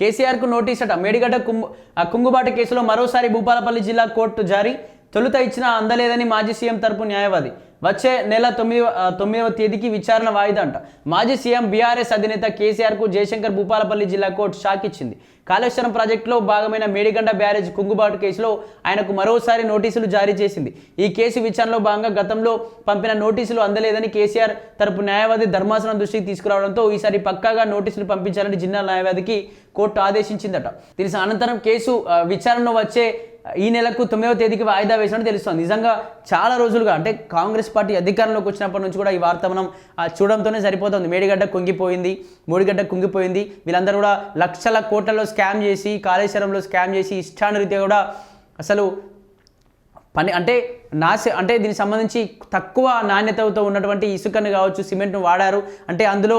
కేసీఆర్కు నోటీస్ అట. మేడిగడ్డ కుంగుబాటు కేసులో మరోసారి భూపాలపల్లి జిల్లా కోర్టు జారీ. తొలుత ఇచ్చినా అందలేదని మాజీ సీఎం తరపు న్యాయవాది. వచ్చే నెల 9వ తేదీకి విచారణ వాయిదా అంట. మాజీ సీఎం బీఆర్ఎస్ అధినేత కేసీఆర్కు జయశంకర్ భూపాలపల్లి జిల్లా కోర్టు షాక్ ఇచ్చింది. కాళేశ్వరం ప్రాజెక్టులో భాగమైన మేడిగడ్డ బ్యారేజ్ కుంగుబాటు కేసులో ఆయనకు మరోసారి నోటీసులు జారీ చేసింది. ఈ కేసు విచారణలో భాగంగా గతంలో పంపిన నోటీసులు అందలేదని కేసీఆర్ తరపు న్యాయవాది ధర్మాసనం దృష్టికి తీసుకురావడంతో ఈసారి పక్కాగా నోటీసులు పంపించాలని జిల్లా న్యాయవాదికి కోర్టు ఆదేశించిందట. దీని అనంతరం కేసు విచారణలో వచ్చే ఈ నెలకు 9వ తేదీకి వాయిదా వేసినట్టు తెలుస్తోంది. నిజంగా చాలా రోజులుగా అంటే కాంగ్రెస్ పార్టీ అధికారంలోకి వచ్చినప్పటి నుంచి కూడా ఈ వార్త మనం చూడడంతోనే సరిపోతుంది. మేడిగడ్డ కుంగిపోయింది, వీళ్ళందరూ కూడా లక్షల కోట్లలో స్కామ్ చేసి, కాళేశ్వరంలో స్కామ్ చేసి, ఇష్టానురీతిగా కూడా అసలు పని అంటే దీనికి సంబంధించి తక్కువ నాణ్యతతో ఉన్నటువంటి ఇసుకను కావచ్చు, సిమెంట్ను వాడారు. అంటే అందులో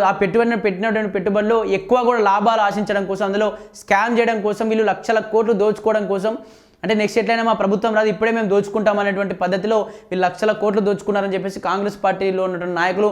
ఆ పెట్టినటువంటి పెట్టుబడిలో ఎక్కువ కూడా లాభాలు ఆశించడం కోసం, అందులో స్కామ్ చేయడం కోసం, వీళ్ళు లక్షల కోట్లు దోచుకోవడం కోసం, అంటే నెక్స్ట్ ఎట్లయినా మా ప్రభుత్వం రాదు, ఇప్పుడే మేము దోచుకుంటాం అనేటువంటి పద్ధతిలో వీళ్ళు లక్షల కోట్లు దోచుకున్నారని చెప్పేసి కాంగ్రెస్ పార్టీలో ఉన్నటువంటి నాయకులు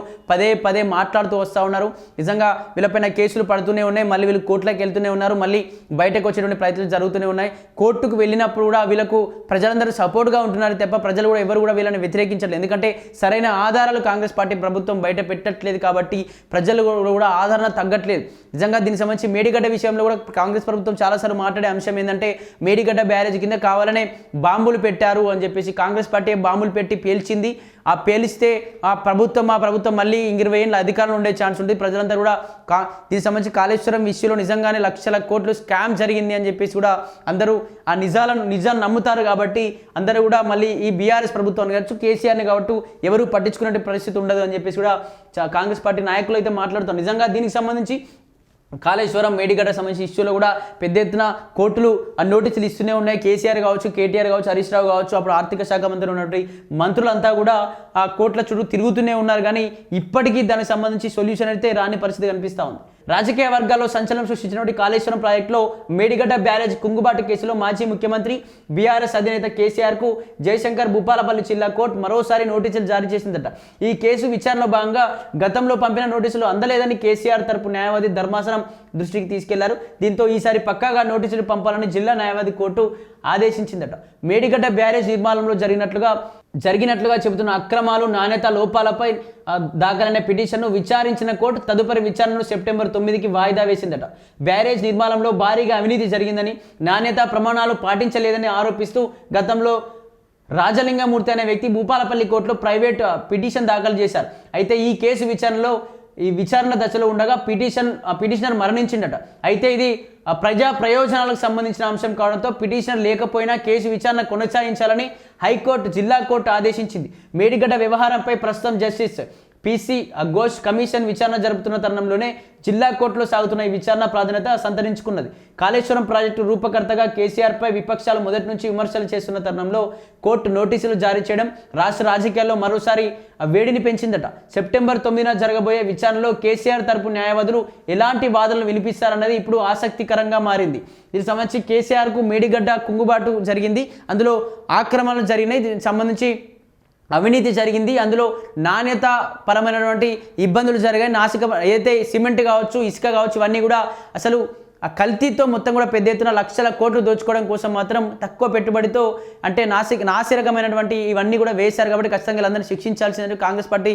పదే మాట్లాడుతూ వస్తూ ఉన్నారు. నిజంగా వీళ్ళపైన కేసులు పడుతూనే ఉన్నాయి, మళ్ళీ వీళ్ళు కోర్టులకు వెళ్తూనే ఉన్నారు, మళ్ళీ బయటకు వచ్చేటువంటి ప్రయత్నాలు జరుగుతూనే ఉన్నాయి. కోర్టుకు వెళ్ళినప్పుడు కూడా వీళ్ళకు ప్రజలందరూ సపోర్ట్గా ఉంటున్నారు తప్ప ప్రజలు కూడా ఎవరు కూడా వీళ్ళని వ్యతిరేకించట్లేదు. ఎందుకంటే సరైన ఆధారాలు కాంగ్రెస్ పార్టీ ప్రభుత్వం బయట పెట్టట్లేదు కాబట్టి ప్రజలు కూడా ఆదరణ తగ్గట్లేదు. నిజంగా దీనికి సంబంధించి మేడిగడ్డ విషయంలో కూడా కాంగ్రెస్ ప్రభుత్వం చాలాసార్లు మాట్లాడే అంశం ఏంటంటే మేడిగడ్డ బ్యారేజ్ కింద కావాలనే బాంబులు పెట్టారు అని చెప్పేసి కాంగ్రెస్ పార్టీ బాంబులు పెట్టి పేల్చింది. ఆ పేలిస్తే మా ప్రభుత్వం మళ్ళీ 20 ఏళ్ళ అధికారంలో ఉండే ఛాన్స్ ఉంటుంది. ప్రజలంతా కూడా దీనికి సంబంధించి కాళేశ్వరం విషయంలో నిజంగానే లక్షల కోట్లు స్కామ్ జరిగింది అని చెప్పేసి కూడా అందరూ ఆ నిజాన్ని నమ్ముతారు కాబట్టి అందరూ కూడా మళ్ళీ ఈ బీఆర్ఎస్ ప్రభుత్వాన్ని కావచ్చు, కేసీఆర్ని కాబట్టి ఎవరు పట్టించుకునే పరిస్థితి ఉండదు అని చెప్పేసి కూడా కాంగ్రెస్ పార్టీ నాయకులు అయితే మాట్లాడుతారు. నిజంగా దీనికి సంబంధించి కాళేశ్వరం మేడిగడ్డ సంబంధించి ఇష్యూలో కూడా పెద్ద ఎత్తున కోర్టులు నోటీసులు ఇస్తూనే ఉన్నాయి. కేసీఆర్ కావచ్చు, కేటీఆర్ కావచ్చు, హరీష్ రావు కావచ్చు, అప్పుడు ఆర్థిక శాఖ మంత్రి ఉన్నటువంటి మంత్రులంతా కూడా ఆ కోర్టుల చుట్టూ తిరుగుతూనే ఉన్నారు. కానీ ఇప్పటికీ దానికి సంబంధించి సొల్యూషన్ అయితే రాని పరిస్థితి కనిపిస్తూ ఉంది. రాజకీయ వర్గాల్లో సంచలనం సృష్టించినటువంటి కాళేశ్వరం ప్రాజెక్టులో మేడిగడ్డ బ్యారేజ్ కుంగుబాటు కేసులో మాజీ ముఖ్యమంత్రి బీఆర్ఎస్ అధినేత కేసీఆర్కు జయశంకర్ భూపాలపల్లి జిల్లా కోర్టు మరోసారి నోటీసులు జారీ చేసిందట. ఈ కేసు విచారణలో భాగంగా గతంలో పంపిన నోటీసులు అందలేదని కేసీఆర్ తరపు న్యాయవాది ధర్మాసనం దృష్టికి తీసుకెళ్లారు. దీంతో ఈసారి పక్కాగా నోటీసులు పంపాలని జిల్లా న్యాయవాది కోర్టు ఆదేశించిందట. మేడిగడ్డ బ్యారేజ్ నిర్మాణంలో జరిగినట్లుగా చెబుతున్న అక్రమాలు, నాణ్యత లోపాలపై దాఖలైన పిటిషన్ను విచారించిన కోర్టు తదుపరి విచారణను సెప్టెంబర్ 9కి వాయిదా వేసిందట. బ్యారేజ్ నిర్మాణంలో భారీగా అవినీతి జరిగిందని, నాణ్యత ప్రమాణాలు పాటించలేదని ఆరోపిస్తూ గతంలో రాజలింగమూర్తి అనే వ్యక్తి భూపాలపల్లి కోర్టులో ప్రైవేట్ పిటిషన్ దాఖలు చేశారు. అయితే ఈ కేసు విచారణ దశలో ఉండగా పిటిషనర్ మరణించిందట. అయితే ఇది ప్రజా ప్రయోజనాలకు సంబంధించిన అంశం కావడంతో పిటిషనర్ లేకపోయినా కేసు విచారణ కొనసాగించాలని హైకోర్టు జిల్లా కోర్టు ఆదేశించింది. మేడిగడ్డ వ్యవహారంపై ప్రస్తుతం జస్టిస్ PC ఘోష్ కమిషన్ విచారణ జరుపుతున్న తరుణంలోనే జిల్లా కోర్టులో సాగుతున్న ఈ విచారణ ప్రాధాన్యత సంతరించుకున్నది. కాళేశ్వరం ప్రాజెక్టు రూపకర్తగా కేసీఆర్పై విపక్షాలు మొదటి నుంచి విమర్శలు చేస్తున్న తరుణంలో కోర్టు నోటీసులు జారీ చేయడం రాష్ట్ర రాజకీయాల్లో మరోసారి వేడిని పెంచిందట. సెప్టెంబర్ 9న జరగబోయే విచారణలో కేసీఆర్ తరపు న్యాయవాదులు ఎలాంటి వాదనలు వినిపిస్తారన్నది ఇప్పుడు ఆసక్తికరంగా మారింది. దీనికి సంబంధించి కేసీఆర్కు మేడిగడ్డ కుంగుబాటు జరిగింది, అందులో ఆక్రమణలు జరిగినాయి, దీనికి సంబంధించి అవినీతి జరిగింది, అందులో నాణ్యత పరమైనటువంటి ఇబ్బందులు జరిగాయి. ఏదైతే సిమెంట్ కావచ్చు, ఇసుక కావచ్చు, ఇవన్నీ కూడా అసలు ఆ కల్తీతో మొత్తం కూడా పెద్ద ఎత్తున లక్షల కోట్లు దోచుకోవడం కోసం మాత్రం తక్కువ పెట్టుబడితో అంటే నాసిరకమైనటువంటి ఇవన్నీ కూడా వేశారు. కాబట్టి ఖచ్చితంగా వీళ్ళందరినీ శిక్షించాల్సిందని కాంగ్రెస్ పార్టీ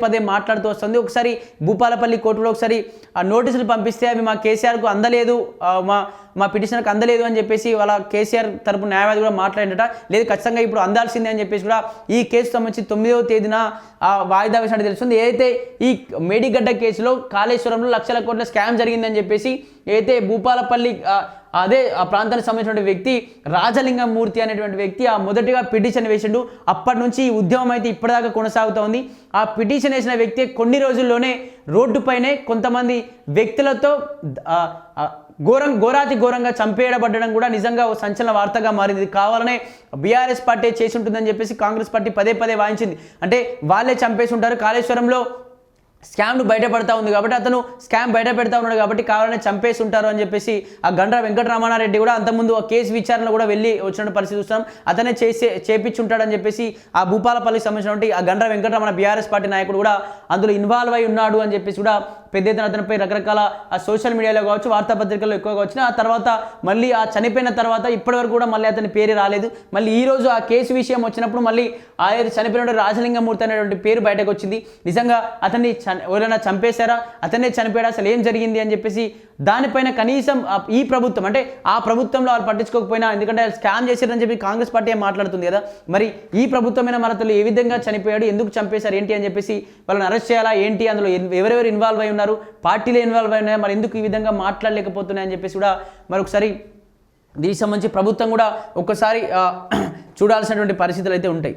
పదే మాట్లాడుతూ వస్తుంది. ఒకసారి భూపాలపల్లి కోర్టులో ఒకసారి ఆ నోటీసులు పంపిస్తే అవి మా కేసీఆర్కు అందలేదు, మా పిటిషనర్కి అందలేదు అని చెప్పేసి వాళ్ళ కేసీఆర్ తరపు న్యాయవాది కూడా మాట్లాడినట. లేదు ఖచ్చితంగా ఇప్పుడు అందాల్సిందే అని చెప్పేసి కూడా ఈ కేసు సంబంధించి 9వ తేదీన వాయిదా వేసినట్టు తెలుస్తుంది. ఏదైతే ఈ మేడిగడ్డ కేసులో కాళేశ్వరంలో లక్షల కోట్ల స్కామ్ జరిగిందని చెప్పేసి ఏదైతే భూపాలపల్లి అదే ఆ ప్రాంతానికి సంబంధించినటువంటి వ్యక్తి రాజలింగమూర్తి అనేటువంటి వ్యక్తి మొదటిగా పిటిషన్ వేసిండు. అప్పటి నుంచి ఈ ఉద్యమం అయితే ఇప్పటిదాకా కొనసాగుతూ ఉంది. ఆ పిటిషన్ వేసిన వ్యక్తి కొన్ని రోజుల్లోనే రోడ్డుపైనే కొంతమంది వ్యక్తులతో ఘోరంగా చంపేయబడడం కూడా నిజంగా సంచలన వార్తగా మారింది. కావాలనే బీఆర్ఎస్ పార్టీ చేసి ఉంటుందని చెప్పేసి కాంగ్రెస్ పార్టీ పదే వాయించింది. అంటే వాళ్ళే చంపేసి ఉంటారు, కాళేశ్వరంలో స్కామ్ను బయటపడతా ఉంది కాబట్టి అతను స్కామ్ బయట పెడతా ఉన్నాడు కాబట్టి కావాలని చంపేసి ఉంటారు అని చెప్పేసి ఆ గండ్ర వెంకటరమణారెడ్డి కూడా అంతకుముందు ఆ కేసు విచారణ కూడా వెళ్ళి వచ్చిన పరిస్థితి చూస్తాం. అతనే చేపించుంటాడని చెప్పేసి ఆ భూపాలపల్లికి సంబంధించినటువంటి ఆ గండ్ర వెంకటరమణ బీఆర్ఎస్ పార్టీ నాయకుడు కూడా అందులో ఇన్వాల్వ్ అయి ఉన్నాడు అని చెప్పేసి కూడా పెద్ద ఎత్తున అతనిపై రకరకాల సోషల్ మీడియాలో కావచ్చు వార్తాపత్రికల్లో ఎక్కువగా వచ్చిన ఆ తర్వాత మళ్ళీ ఆ చనిపోయిన తర్వాత ఇప్పటివరకు కూడా మళ్ళీ అతని పేరు రాలేదు. మళ్ళీ ఈ రోజు ఆ కేసు విషయం వచ్చినప్పుడు మళ్ళీ ఆ చనిపోయిన రాజలింగమూర్తి అనేటువంటి పేరు బయటకు వచ్చింది. నిజంగా అతన్ని ఎవరైనా చంపేశారా, అతనే చనిపోయాడా, అసలు ఏం జరిగింది అని చెప్పేసి దానిపైన కనీసం ఈ ప్రభుత్వం అంటే ఆ ప్రభుత్వంలో వాళ్ళు పట్టించుకోకపోయినా, ఎందుకంటే స్కామ్ చేశారని చెప్పి కాంగ్రెస్ పార్టీ మాట్లాడుతుంది కదా, మరి ఈ ప్రభుత్వమైన మరతలు ఏ విధంగా చనిపోయాడు, ఎందుకు చంపేశారు ఏంటి అని చెప్పేసి వాళ్ళని అరెస్ట్ చేయాలా ఏంటి, అందులో ఎవరెవరు ఇన్వాల్వ్ అయి ఉన్నారు, పార్టీలు ఇన్వాల్వ్ అయి ఉన్నాయి, మరి ఎందుకు ఈ విధంగా మాట్లాడలేకపోతున్నాయని చెప్పేసి కూడా మరొకసారి దీనికి సంబంధించి ప్రభుత్వం కూడా ఒక్కసారి చూడాల్సినటువంటి పరిస్థితులు అయితే ఉంటాయి.